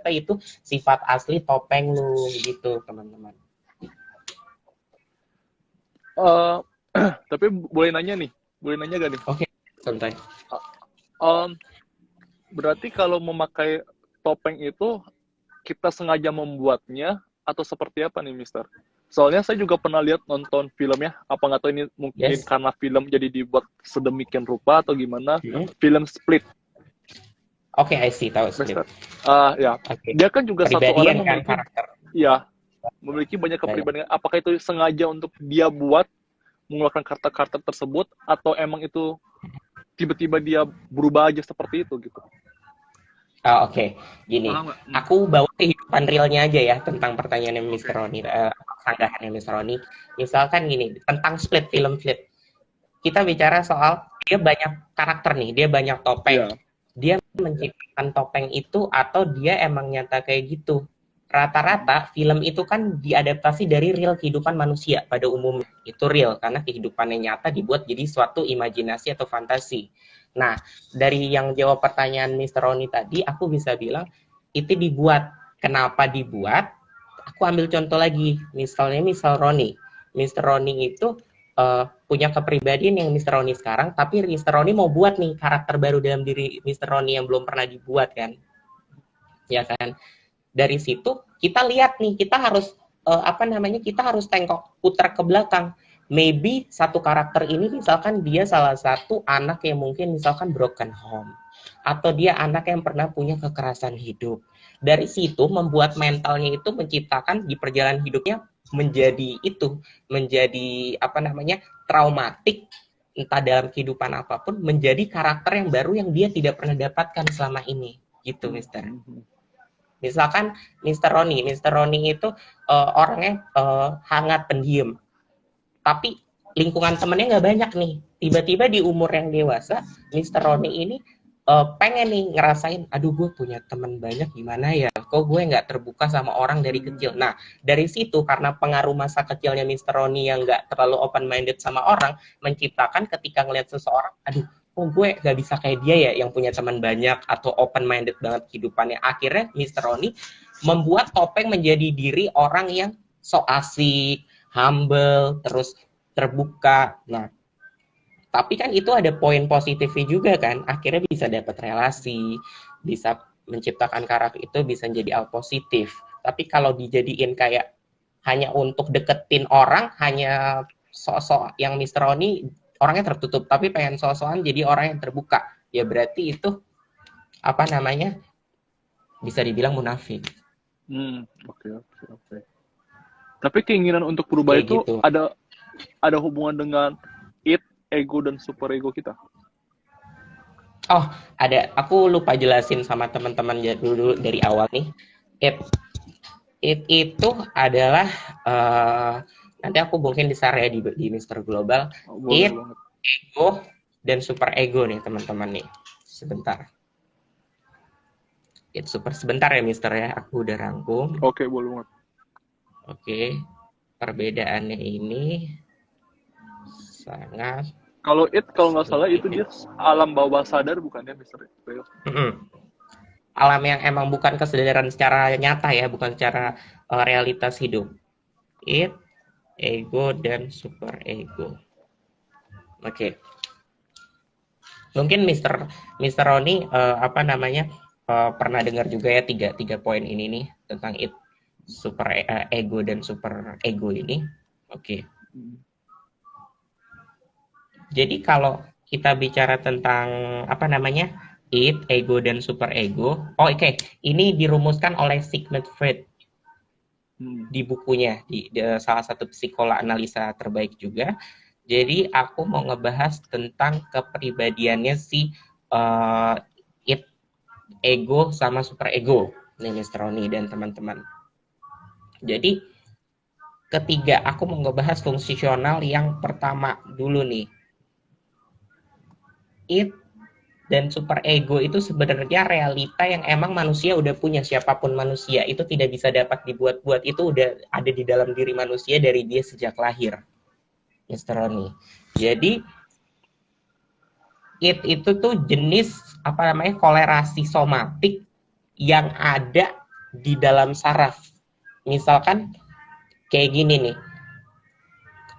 itu sifat asli topeng lu gitu, teman-teman. Tapi boleh nanya gak nih? Oke, santai. Berarti kalau memakai topeng itu kita sengaja membuatnya atau seperti apa nih, Mister? Soalnya saya juga pernah lihat nonton filmnya. Apa nggak tahu ini mungkin karena film jadi dibuat sedemikian rupa atau gimana? Film Split. Oke, I see, tahu Split. Ya. Okay. Dia kan juga satu orang kan karakter. Ya, memiliki banyak kepribadian. Apakah itu sengaja untuk dia buat mengeluarkan karakter-karakter tersebut atau emang itu tiba-tiba dia berubah aja seperti itu gitu? Oke. Gini, aku bawa kehidupan realnya aja ya tentang pertanyaannya Mr. Roni, sanggahannya Mr. Roni. Misalkan gini, tentang film Split. Kita bicara soal dia banyak karakter nih, dia banyak topeng. Dia menciptakan topeng itu atau dia emang nyata kayak gitu. Rata-rata film itu kan diadaptasi dari real kehidupan manusia pada umumnya. Itu real karena kehidupannya nyata dibuat jadi suatu imajinasi atau fantasi. Nah, dari yang jawab pertanyaan Mr. Roni tadi, aku bisa bilang itu dibuat. Kenapa dibuat? Aku ambil contoh lagi, misal Roni. Mr. Roni itu punya kepribadian yang Mr. Roni sekarang, tapi Mr. Roni mau buat nih karakter baru dalam diri Mr. Roni yang belum pernah dibuat kan. Ya kan? Dari situ kita lihat nih, kita harus kita harus tengok putar ke belakang. Maybe satu karakter ini misalkan dia salah satu anak yang mungkin misalkan broken home, atau dia anak yang pernah punya kekerasan hidup. Dari situ membuat mentalnya itu menciptakan di perjalanan hidupnya menjadi traumatik, entah dalam kehidupan apapun, menjadi karakter yang baru yang dia tidak pernah dapatkan selama ini gitu, Mister. Misalkan Mr. Roni itu orangnya hangat pendiam, tapi lingkungan temennya nggak banyak nih. Tiba-tiba di umur yang dewasa, Mr. Roni ini pengen nih ngerasain, aduh gue punya teman banyak gimana ya, kok gue nggak terbuka sama orang dari kecil. Nah, dari situ karena pengaruh masa kecilnya Mr. Roni yang nggak terlalu open-minded sama orang, menciptakan ketika ngeliat seseorang, aduh, kok gue nggak bisa kayak dia ya, yang punya teman banyak atau open-minded banget kehidupannya. Akhirnya Mr. Roni membuat topeng menjadi diri orang yang so asik, humble, terus terbuka. Nah, tapi kan itu ada poin positifnya juga kan, akhirnya bisa dapat relasi, bisa menciptakan karakter itu bisa jadi hal positif. Tapi kalau dijadiin kayak hanya untuk deketin orang, hanya sosok yang Mr. Roni orangnya tertutup, tapi pengen sosokan jadi orang yang terbuka, ya berarti itu bisa dibilang munafik. Oke. Tapi keinginan untuk berubah kayak itu gitu. Ada hubungan dengan ego dan super ego kita. Oh, ada. Aku lupa jelasin sama teman-teman dulu dari awal nih. It itu adalah nanti aku mungkin di-share ya di Mr. Global. Ego dan super ego nih teman-teman nih. Sebentar. Sebentar ya Mister ya. Aku udah rangkum. Oke, boleh banget. Oke. Perbedaannya ini sangat. Kalau nggak salah itu dia alam bawah sadar bukan ya, Mister Theo? Alam yang emang bukan kesadaran secara nyata ya, bukan secara realitas hidup. It, ego, dan super ego. Oke. Mungkin Mister Roni pernah dengar juga ya tiga poin ini nih tentang it, super ego dan super ego ini. Oke. Jadi kalau kita bicara tentang it, ego dan super ego, ini dirumuskan oleh Sigmund Freud di bukunya, di salah satu psikolog analisa terbaik juga. Jadi aku mau ngebahas tentang kepribadiannya si it, ego sama super ego nih Mr. Roni dan teman-teman. Jadi ketiga aku mau ngebahas fungsional yang pertama dulu nih. It dan super ego itu sebenarnya realita yang emang manusia udah punya. Siapapun manusia itu tidak bisa dapat dibuat-buat, itu udah ada di dalam diri manusia dari dia sejak lahir, Mr. Roni. Jadi it itu tuh jenis kolerasi somatik yang ada di dalam saraf. Misalkan kayak gini nih,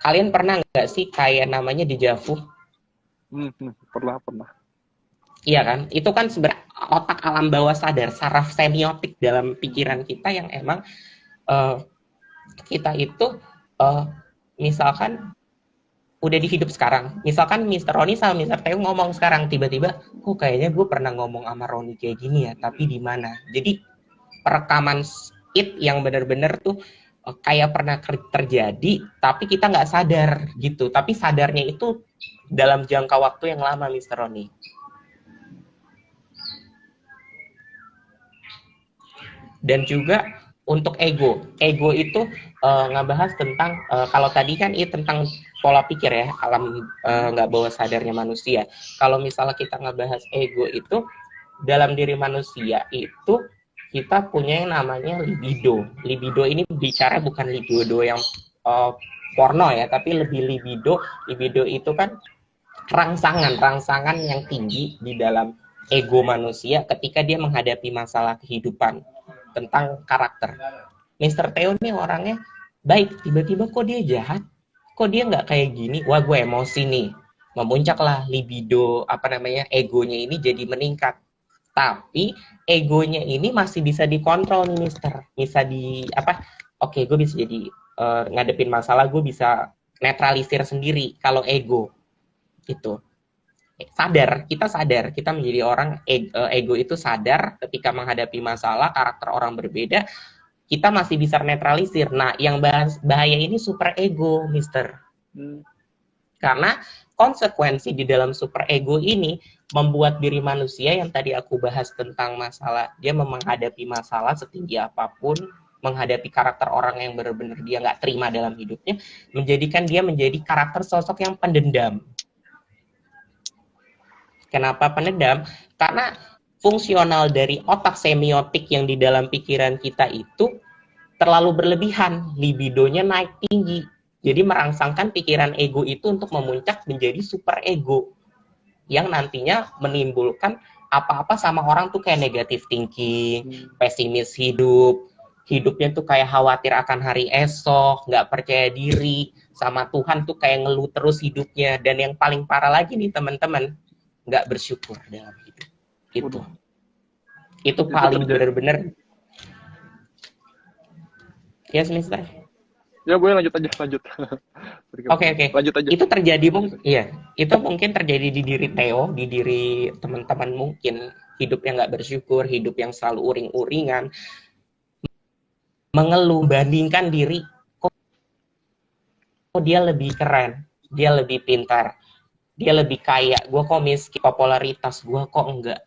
kalian pernah nggak sih kayak namanya dejavu? Pernah. Iya kan? Itu kan sebenarnya otak alam bawah sadar, saraf semiotik dalam pikiran kita yang emang kita itu misalkan udah di hidup sekarang. Misalkan Mr. Roni sama Mr. Theo ngomong sekarang, tiba-tiba, kayaknya gue pernah ngomong sama Roni kayak gini ya, tapi di mana? Jadi perekaman it yang benar-benar tuh kayak pernah terjadi, tapi kita nggak sadar gitu. Tapi sadarnya itu dalam jangka waktu yang lama, Mr. Roni. Dan juga untuk ego itu ngebahas tentang kalau tadi kan tentang pola pikir ya, alam nggak bawah sadarnya manusia. Kalau misalnya kita ngebahas ego itu dalam diri manusia itu kita punya yang namanya libido. Libido ini bicara bukan libido yang porno ya, tapi lebih libido. Libido itu kan rangsangan yang tinggi di dalam ego manusia ketika dia menghadapi masalah kehidupan tentang karakter. Mr. Theo nih orangnya baik, tiba-tiba kok dia jahat, kok dia nggak kayak gini, wah gue emosi nih, memuncaklah libido egonya ini jadi meningkat. Tapi egonya ini masih bisa dikontrol nih Mister, bisa gue bisa jadi ngadepin masalah, gue bisa netralisir sendiri. Kalau ego itu kita menjadi orang ego itu sadar ketika menghadapi masalah karakter orang berbeda, kita masih bisa netralisir. Nah, yang bahaya ini super ego, Mister. Karena konsekuensi di dalam super ego ini membuat diri manusia yang tadi aku bahas tentang masalah, dia menghadapi masalah setinggi apapun, menghadapi karakter orang yang benar-benar dia nggak terima dalam hidupnya, menjadikan dia menjadi karakter sosok yang pendendam. Kenapa pendendam? Karena fungsional dari otak semiotik yang di dalam pikiran kita itu terlalu berlebihan, libidonya naik tinggi. Jadi merangsangkan pikiran ego itu untuk memuncak menjadi super ego yang nantinya menimbulkan apa-apa sama orang tuh kayak negative thinking, pesimis hidupnya tuh kayak khawatir akan hari esok, nggak percaya diri, sama Tuhan tuh kayak ngeluh terus hidupnya, dan yang paling parah lagi nih teman-teman, nggak bersyukur dalam hidup. Itu paling benar-benar. Yes, Mister. Ya, boleh lanjut aja. Oke. Lanjut aja. Itu terjadi itu mungkin terjadi di diri Theo, di diri teman-teman mungkin hidupnya nggak bersyukur, hidup yang selalu uring-uringan, mengeluh, bandingkan diri, kok dia lebih keren, dia lebih pintar, dia lebih kaya, gue kok miskin, popularitas gue kok enggak.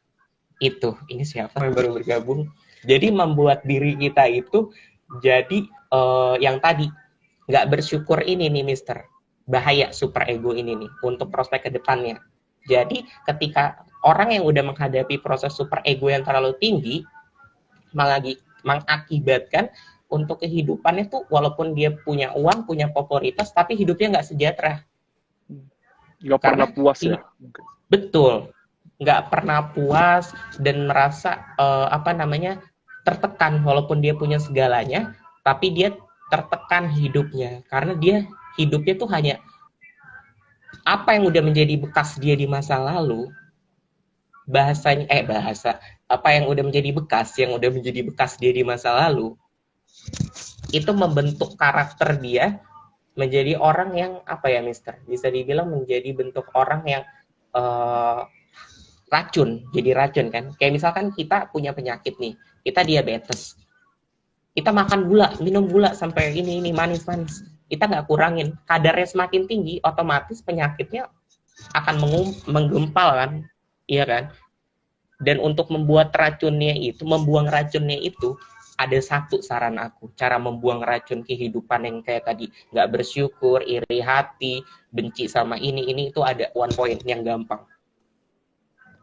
Ini siapa yang baru bergabung? Jadi membuat diri kita itu jadi yang tadi nggak bersyukur ini nih Mister, bahaya super ego ini nih untuk prospek ke depannya. Jadi ketika orang yang udah menghadapi proses super ego yang terlalu tinggi, mengakibatkan untuk kehidupannya tuh walaupun dia punya uang, punya popularitas, tapi hidupnya nggak sejahtera. Nggak pernah Karena puas ini ya. Mungkin. betul, nggak pernah puas dan merasa apa namanya tertekan walaupun dia punya segalanya, tapi dia tertekan hidupnya karena dia hidupnya tuh hanya apa yang udah menjadi bekas dia di masa lalu, bahasanya bahasa apa yang udah menjadi bekas dia di masa lalu itu membentuk karakter dia menjadi orang yang apa ya Mister, bisa dibilang menjadi bentuk orang yang eh, racun, jadi racun kan. Kayak misalkan kita punya penyakit nih, kita diabetes, kita makan gula, minum gula sampai ini manis-manis, kita nggak kurangin, kadarnya semakin tinggi, otomatis penyakitnya akan menggempal kan, iya kan? Dan untuk membuang racunnya itu, ada satu saran aku, cara membuang racun kehidupan yang kayak tadi, nggak bersyukur, iri hati, benci sama ini itu ada one point yang gampang.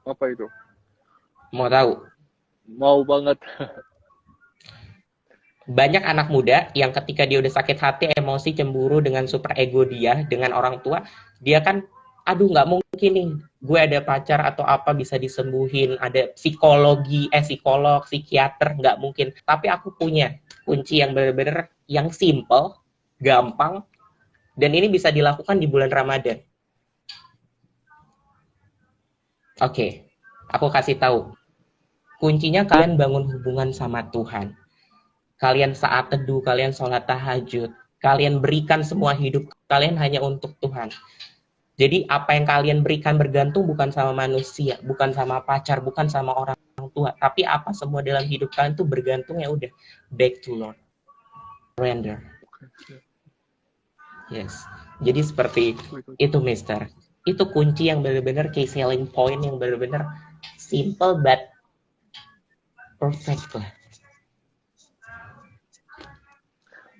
Apa itu? Mau tahu? Mau banget. Banyak anak muda yang ketika dia udah sakit hati, emosi, cemburu dengan super ego dia, dengan orang tua, dia kan, aduh nggak mungkin nih, gue ada pacar atau apa bisa disembuhin, ada psikolog, psikiater, nggak mungkin. Tapi aku punya kunci yang benar-benar yang simple, gampang, dan ini bisa dilakukan di bulan Ramadan. Oke, aku kasih tahu. Kuncinya kalian bangun hubungan sama Tuhan. Kalian saat teduh, kalian sholat tahajud, kalian berikan semua hidup kalian hanya untuk Tuhan. Jadi apa yang kalian berikan bergantung bukan sama manusia, bukan sama pacar, bukan sama orang tua, tapi apa semua dalam hidup kalian tuh bergantung ya udah back to Lord. Surrender. Yes. Jadi seperti itu, Mister. Itu kunci yang benar-benar key selling point yang benar-benar simple but perfect lah.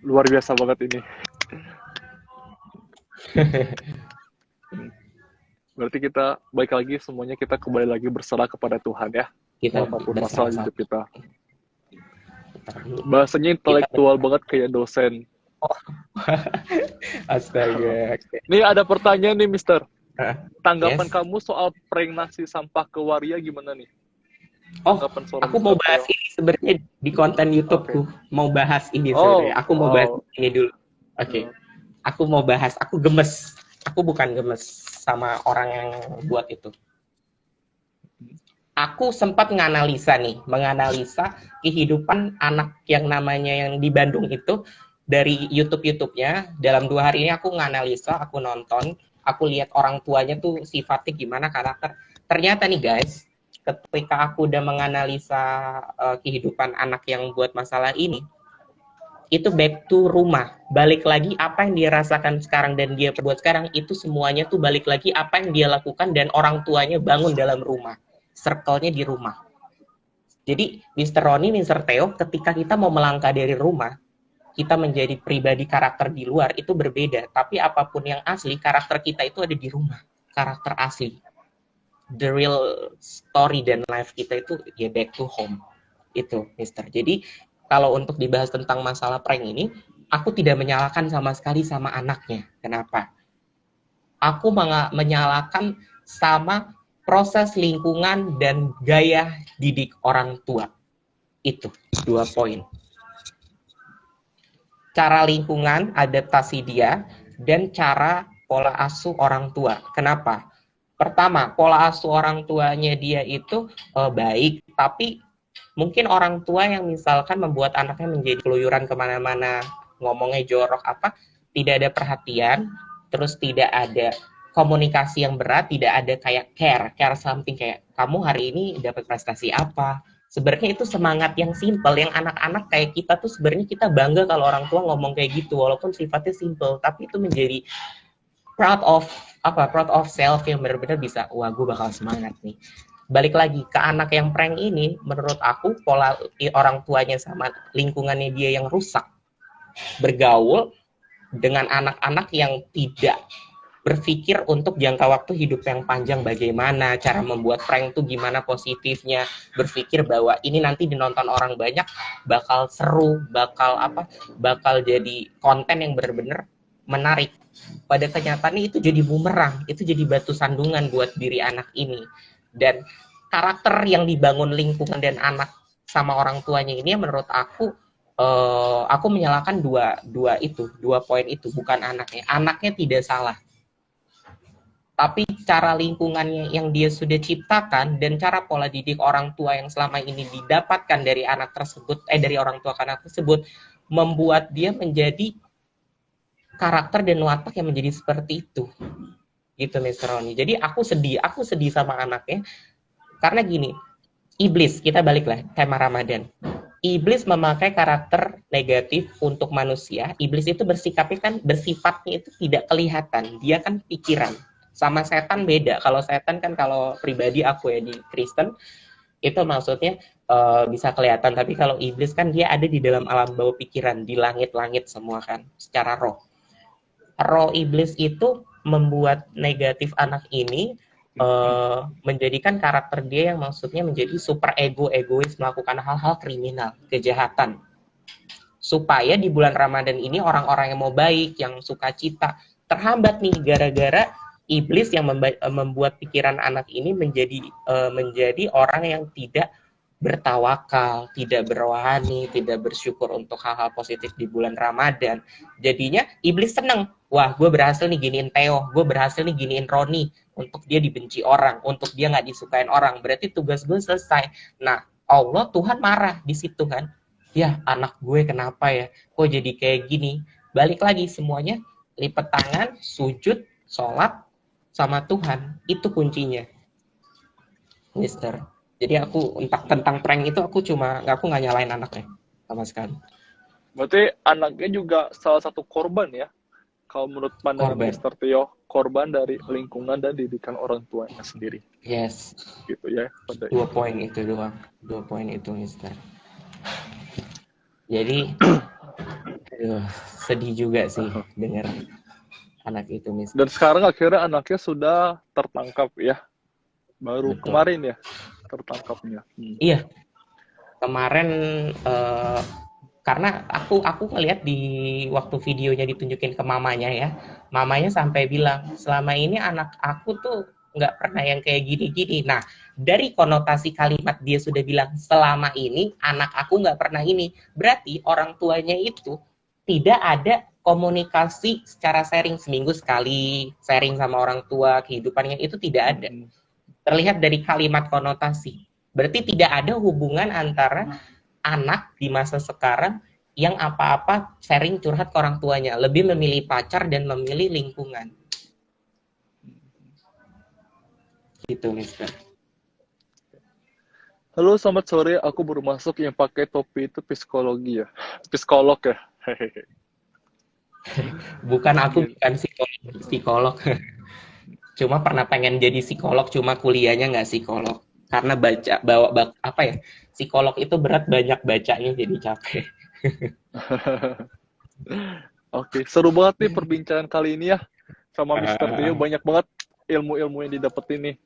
Luar biasa banget ini. Berarti kita baik lagi, semuanya kita kembali lagi berserah kepada Tuhan ya. Kita apapun masalah hidup kita. Kita Bahasanya intelektual banget kayak dosen. Oh. Astaga. Nih ada pertanyaan nih, Mister. Tanggapan Yes. kamu soal prank nasi sampah ke waria gimana nih? Oh, Tanggapan aku Mr. mau bahas Theo. ini sebenarnya di konten YouTubeku. Mau bahas ini sebenarnya. Aku mau bahas ini dulu. Oke. Aku mau bahas. Aku gemes. Aku bukan gemes sama orang yang buat itu. Aku sempat menganalisa kehidupan anak yang namanya yang di Bandung itu dari YouTube-nya. Dalam 2 hari ini aku nganalisa, aku nonton, aku lihat orang tuanya tuh sifatnya gimana, karakter. Ternyata nih guys, ketika aku udah menganalisa kehidupan anak yang buat masalah ini, itu back to rumah. Balik lagi apa yang dia rasakan sekarang dan dia buat sekarang, itu semuanya tuh balik lagi apa yang dia lakukan dan orang tuanya bangun dalam rumah. Circle-nya di rumah. Jadi Mr. Roni, Mr. Theo, ketika kita mau melangkah dari rumah, kita menjadi pribadi karakter di luar itu berbeda. Tapi apapun yang asli, karakter kita itu ada di rumah. Karakter asli. The real story dan life kita itu ya back to home. Itu, Mister. Jadi kalau untuk dibahas tentang masalah prank ini, aku tidak menyalahkan sama sekali sama anaknya. Kenapa? Aku menyalahkan sama proses lingkungan dan gaya didik orang tua. Itu 2 poin. Cara lingkungan, adaptasi dia, dan cara pola asuh orang tua. Kenapa? Pertama, pola asuh orang tuanya dia itu baik, tapi mungkin orang tua yang misalkan membuat anaknya menjadi keluyuran kemana-mana, ngomongnya jorok apa, tidak ada perhatian, terus tidak ada komunikasi yang berat, tidak ada kayak care something kayak kamu hari ini dapat prestasi apa. Sebenarnya itu semangat yang simple, yang anak-anak kayak kita tuh sebenarnya kita bangga kalau orang tua ngomong kayak gitu, walaupun sifatnya simple, tapi itu menjadi proud of self yang benar-benar bisa, wah gue bakal semangat nih. Balik lagi ke anak yang prank ini, menurut aku pola orang tuanya sama lingkungannya dia yang rusak, bergaul dengan anak-anak yang tidak berpikir untuk jangka waktu hidup yang panjang, bagaimana cara membuat prank tuh gimana positifnya, berpikir bahwa ini nanti dinonton orang banyak bakal seru, bakal jadi konten yang benar-benar menarik. Pada kenyataannya itu jadi bumerang, itu jadi batu sandungan buat diri anak ini. Dan karakter yang dibangun lingkungan dan anak sama orang tuanya ini menurut aku menyalahkan dua poin itu, bukan anaknya. Anaknya tidak salah, tapi cara lingkungannya yang dia sudah ciptakan dan cara pola didik orang tua yang selama ini didapatkan dari anak tersebut, dari orang tua ke anak tersebut, membuat dia menjadi karakter dan watak yang menjadi seperti itu, gitu Mr. Roni. Jadi aku sedih sama anaknya karena gini, iblis, kita baliklah tema Ramadan. Iblis memakai karakter negatif untuk manusia. Iblis itu bersifatnya itu tidak kelihatan, dia kan pikiran. Sama setan beda. Kalau setan kan, kalau pribadi aku ya di Kristen itu maksudnya bisa kelihatan, tapi kalau iblis kan dia ada di dalam alam bawah pikiran, di langit-langit semua kan, secara roh. Roh iblis itu membuat negatif anak ini menjadikan karakter dia yang maksudnya menjadi super egois, melakukan hal-hal kriminal, kejahatan. Supaya di bulan Ramadan ini orang-orang yang mau baik, yang sukacita, terhambat nih gara-gara iblis yang membuat pikiran anak ini menjadi orang yang tidak bertawakal, tidak berwahani, tidak bersyukur untuk hal-hal positif di bulan Ramadan. Jadinya iblis seneng. Wah, gue berhasil nih giniin Theo, gue berhasil nih giniin Roni, untuk dia dibenci orang, untuk dia nggak disukain orang. Berarti tugas gue selesai. Nah, Allah, Tuhan marah di situ kan. Ya, anak gue kenapa ya? Kok jadi kayak gini? Balik lagi semuanya, lipat tangan, sujud, sholat, sama Tuhan. Itu kuncinya, Mister. Jadi aku tentang prank itu aku nggak nyalain anaknya sama sekali. Berarti anaknya juga salah satu korban ya? Kalau menurut pandangan Korban. Mr. Theo, korban dari lingkungan dan didikan orang tuanya sendiri. Yes. Gitu ya. Dua poin itu doang. Dua poin itu, Mister. Jadi, sedih juga sih dengar anak itu, Mister. Dan sekarang akhirnya anaknya sudah tertangkap ya. Baru Betul. kemarin ya tertangkapnya. Iya. Kemarin karena aku ngeliat di waktu videonya ditunjukin ke mamanya ya, mamanya sampai bilang selama ini anak aku tuh nggak pernah yang kayak gini-gini. Nah, dari konotasi kalimat dia sudah bilang selama ini anak aku nggak pernah ini, berarti orang tuanya itu tidak ada komunikasi secara sharing, seminggu sekali sharing sama orang tua kehidupannya, itu tidak ada. Terlihat dari kalimat konotasi. Berarti tidak ada hubungan antara anak di masa sekarang yang apa-apa sharing curhat ke orang tuanya, lebih memilih pacar dan memilih lingkungan. Gitu, Mister. Halo, selamat sore. Aku baru masuk, yang pakai topi itu psikologi ya. Psikolog ya. Bukan, aku bukan psikolog. Cuma pernah pengen jadi psikolog, cuma kuliahnya nggak psikolog. Karena psikolog itu berat, banyak bacanya jadi capek. Oke, seru banget nih perbincangan kali ini ya sama Mr. Theo. Banyak banget ilmu-ilmu yang didapetin nih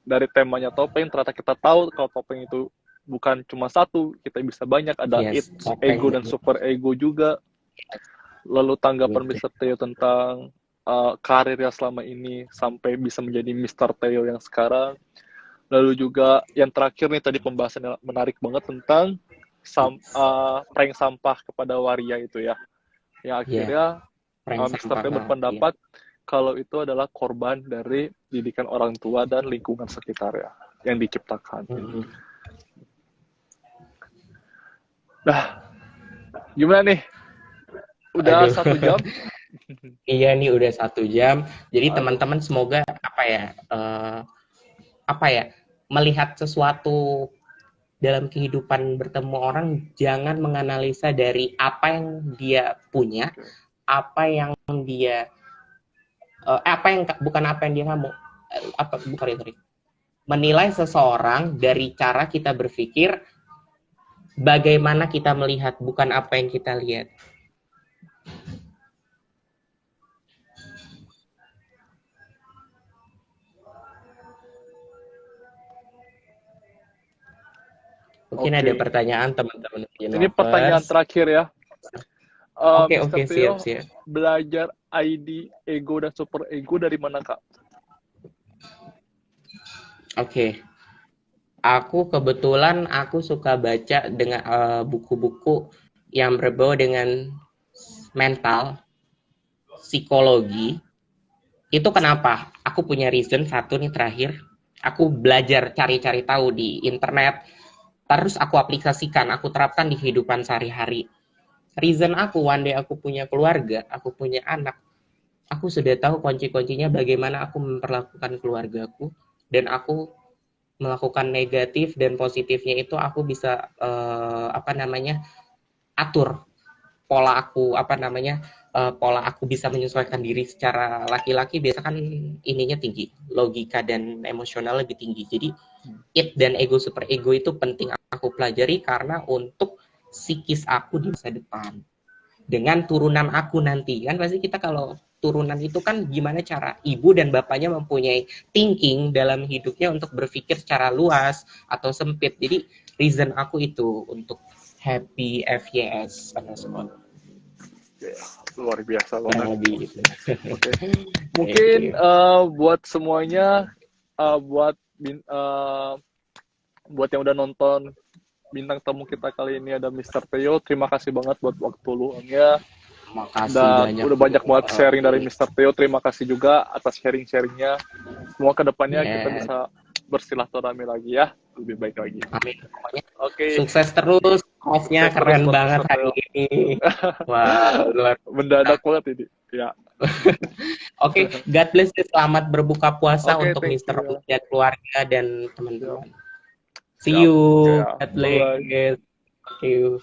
dari temanya topeng. Ternyata kita tahu kalau topeng itu bukan cuma satu, kita bisa banyak, ada ego dan super ego juga. Lalu tanggapan Mr. Theo tentang karirnya selama ini sampai bisa menjadi Mr. Theo yang sekarang. Lalu juga yang terakhir nih, tadi pembahasan yang menarik banget tentang prank sampah kepada waria itu ya. Yang akhirnya Mr. Theo berpendapat kalau itu adalah korban dari didikan orang tua dan lingkungan sekitar ya yang diciptakan. Nah, gimana nih? Udah 1 jam? Iya nih, udah 1 jam. Jadi teman-teman semoga melihat sesuatu dalam kehidupan bertemu orang, jangan menganalisa dari apa yang dia punya, menilai seseorang dari cara kita berpikir, bagaimana kita melihat, bukan apa yang kita lihat. Mungkin ada pertanyaan teman-teman. Ini pertanyaan terakhir ya. Oke, siap. Belajar ID ego dan super ego dari mana, Kak? Oke. Aku kebetulan aku suka baca dengan buku-buku yang berbau dengan mental, psikologi. Itu kenapa? Aku punya reason satu nih terakhir. Aku belajar cari-cari tahu di internet, terus aku aplikasikan, aku terapkan di kehidupan sehari-hari. Reason aku, one day aku punya keluarga, aku punya anak, aku sudah tahu kunci-kuncinya bagaimana aku memperlakukan keluargaku, dan aku melakukan negatif dan positifnya itu aku bisa atur pola aku pola aku bisa menyesuaikan diri. Secara laki-laki biasa kan ininya tinggi, logika dan emosional lebih tinggi. Jadi id dan ego super ego itu penting aku pelajari karena untuk psikis aku di masa depan dengan turunan aku nanti. Kan pasti kita kalau turunan itu kan gimana cara ibu dan bapaknya mempunyai thinking dalam hidupnya untuk berpikir secara luas atau sempit. Jadi reason aku itu untuk happy FYS underscore. Ya, luar biasa Kurang banget. lebih gitu. Oke. Mungkin buat semuanya, buat buat yang udah nonton, bintang tamu kita kali ini ada Mr. Theo. Terima kasih banget buat waktu luangnya. Makasih Dan banyak. udah banyak banget sharing dari Mr. Theo. Terima kasih juga atas sharing-sharingnya. Semoga kedepannya kita bisa bersilaturahmi lagi ya, lebih baik lagi. Amin. Pokoknya Oke. sukses terus. Hostnya keren banget hari ini. Wah, luar mendadak banget ini. Ya. Oke, God bless you. Selamat berbuka puasa untuk Thank Mr. you. dan keluarga dan teman-teman. See Siap. you. Okay, God bless. Thank you.